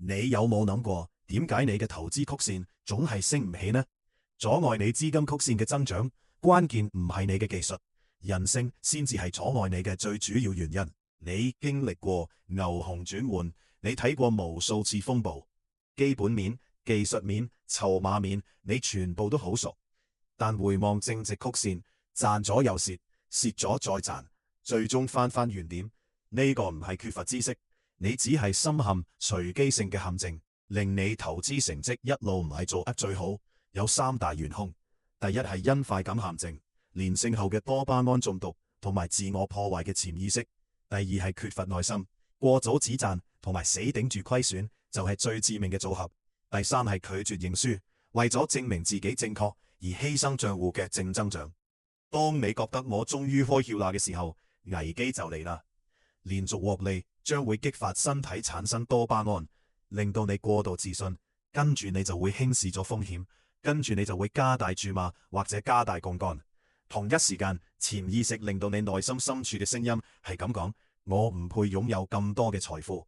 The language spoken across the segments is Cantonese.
你有冇諗過點解你嘅投資曲線總係升唔起呢？阻礙你資金曲線嘅增長，關鍵唔係你嘅技術，人性先至係阻礙你嘅最主要原因。你經歷過牛熊轉換，你睇過無數次風暴，基本面、技術面、籌碼面，你全部都好熟。但回望正值曲線，賺咗又蝕，蝕咗再賺，最終翻原點，呢個唔係缺乏知識，你只係深陷隨機性嘅陷阱，令你投資成績一路唔係做得最好。有三大元兇：第一係因快感陷阱，連勝後嘅多巴胺中毒同埋自我破壞嘅潛意識；第二係缺乏耐心，過早止賺同埋死頂住虧損就係最致命嘅組合；第三係拒絕認輸，為咗證明自己正確而犧牲賬戶嘅正增長。當你覺得我終於開竅啦嘅時候，危機就嚟啦。連續獲利將會激發身體產生多巴胺，令到你過度自信，跟住你就會輕視咗風險，跟住你就會加大注碼或者加大槓桿。同一時間，潛意識令到你內心深處嘅聲音係咁講：我唔配擁有咁多嘅財富。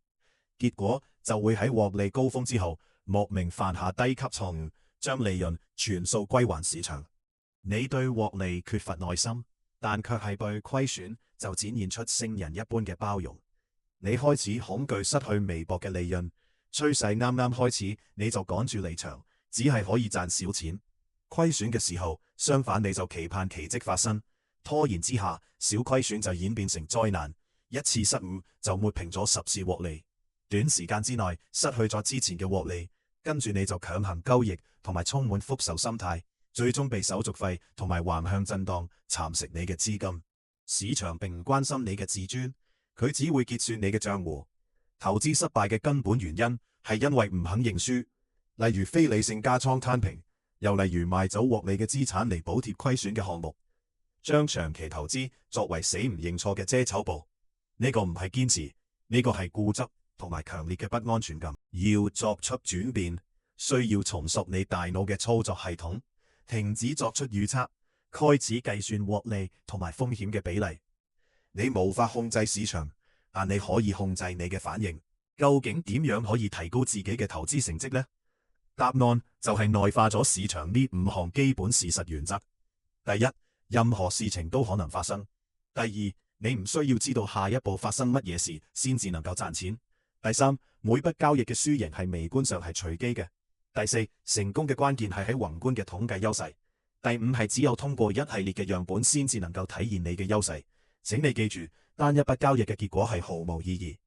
結果就會喺獲利高峰之後，莫名犯下低級錯誤，將利潤全數歸還市場。你對獲利缺乏耐心，但卻係對虧損就展現出聖人一般嘅包容。你開始恐懼失去微薄嘅利潤，趨勢啱啱開始你就趕住離場，只係可以賺少錢。虧損嘅時候，相反你就期盼奇蹟發生，拖延之下，小虧損就演變成災難，一次失誤就抹平咗10次獲利。短時間之內失去咗之前嘅獲利，跟住你就強行交易同埋充滿復仇心態，最終被手續費同埋橫向震盪蠶食你嘅資金。市場並唔關心你嘅自尊，佢只會結算你嘅賬戶。投資失敗嘅根本原因係因為唔肯認輸，例如非理性加倉攤平，又例如賣走獲利嘅資產嚟補貼虧損嘅項目，將長期投資作為死唔認錯嘅遮醜布。呢個唔係堅持，呢個係固執同埋強烈嘅不安全感。要作出轉變，需要重塑你大腦嘅操作系統，停止作出預測，開始計算獲利同埋風險嘅比例。你無法控制市場，但你可以控制你嘅反應。究竟點樣可以提高自己嘅投資成績呢？答案就係內化咗市場呢5項基本事實原則。第一，任何事情都可能發生。第二，你唔需要知道下一步發生乜嘢事先至能夠賺錢。第三，每筆交易嘅輸贏係微觀上係隨機嘅。第四，成功嘅關鍵係喺宏觀嘅統計優勢。第五係只有通過一系列嘅樣本先至能夠體現你嘅優勢。請你記住，單一筆交易嘅結果係毫無意義。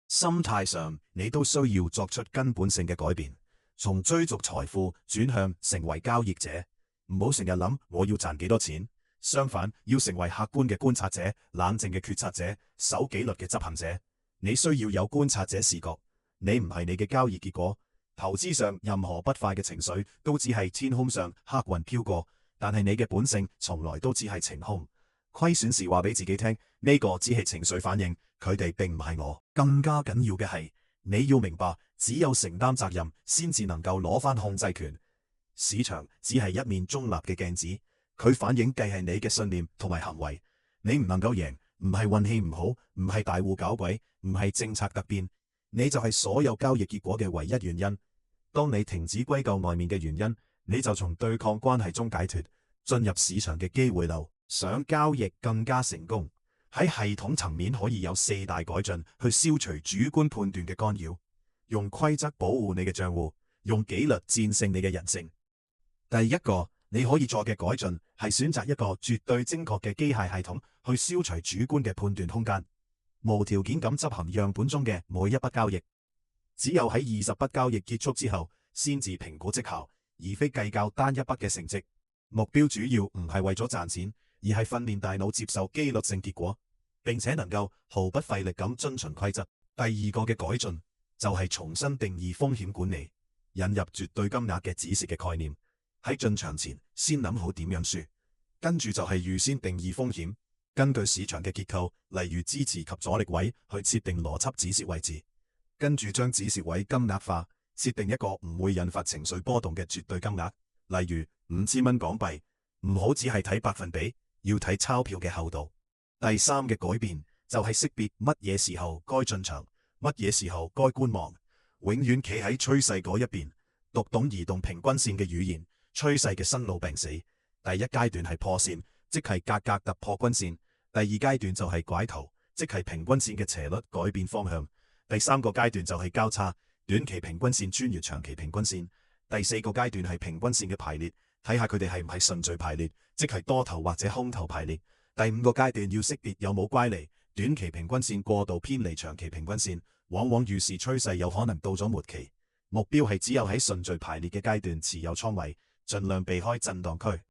心態上，你都需要作出根本性嘅改變，從追逐財富轉向成為交易者。唔好成日諗我要賺幾多錢，相反，要成為客觀嘅觀察者、冷靜嘅決策者、守紀律嘅執行者。你需要有觀察者視覺，你唔係你嘅交易結果。投資上任何不快嘅情緒都只係天空上黑雲飄過，但係你嘅本性從來都只係晴空。虧損時話俾自己聽，呢個只係情緒反應，佢哋並唔係我。更加緊要嘅係，你要明白，只有承擔責任先至能夠攞翻控制權。市場只係一面中立嘅鏡子，佢反映嘅係你嘅信念同埋行為。你唔能夠贏，唔係運氣唔好，唔係大戶搞鬼，唔係政策突變，你就係所有交易結果嘅唯一原因。當你停止歸咎外面嘅原因，你就從對抗關係中解脫，進入市場嘅機會流。想交易更加成功，喺系統層面可以有4大改進去消除主觀判斷嘅干擾，用規則保護你嘅賬戶，用紀律戰勝你嘅人性。第一個你可以做嘅改進係選擇一個絕對精確嘅機械系統去消除主觀嘅判斷空間，無條件咁執行樣本中嘅每一筆交易。只有喺20筆交易結束之後，先至評估績效，而非計較單一筆嘅成績。目標主要唔係為咗賺錢，而係訓練大腦接受紀律性結果，並且能夠毫不費力咁遵循規則。第二個嘅改進就係重新定義風險管理，引入絕對金額嘅止蝕嘅概念。喺進場前先諗好點樣輸，跟住就係預先定義風險，根據市場嘅結構，例如支持及阻力位去設定邏輯止蝕位置，跟住將止蝕位金額化，設定一個唔會引發情緒波動嘅絕對金額，例如5000蚊港幣。唔好只係睇百分比，要睇鈔票嘅厚度。第三嘅改變就係識別乜嘢時候該進場，乜嘢時候該觀望。永遠企喺趨勢嗰一邊，讀懂移動平均線嘅語言，趨勢嘅生老病死。第一階段係破線，即係價格突破均線；第二階段就係拐頭，即係平均線嘅斜率改變方向；第三個階段就係交叉，短期平均線穿越長期平均線；第四個階段係平均線嘅排列，睇下佢哋係唔係順序排列，即係多頭或者空頭排列；第五個階段要識別有冇乖離，短期平均線過度偏離長期平均線，往往預示趨勢有可能到咗末期。目標係只有喺順序排列嘅階段持有倉位，盡量避開震盪區。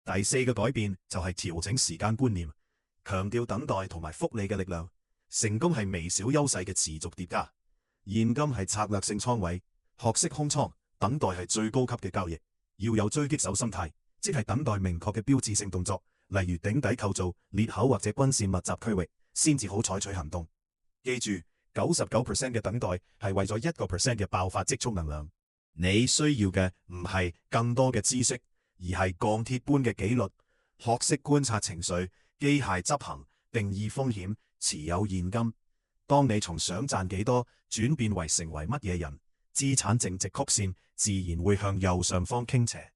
第四個改變就係調整時間觀念，強調等待同埋複利嘅力量。成功係微小優勢嘅持續疊加，現金係策略性倉位，學識空倉，等待係最高級嘅交易。要有狙擊手心態，即係等待明確嘅標誌性動作，例如頂底構造、裂口或者均線密集區域，先至好採取行動。記住，99% 嘅等待係為咗1% 嘅爆發積蓄能量。你需要嘅唔係更多嘅知識，而係鋼鐵般嘅紀律，學識觀察情緒，機械執行，定義風險，持有現金。當你從想賺幾多轉變為成為乜嘢人，資產淨值曲線自然會向右上方傾斜。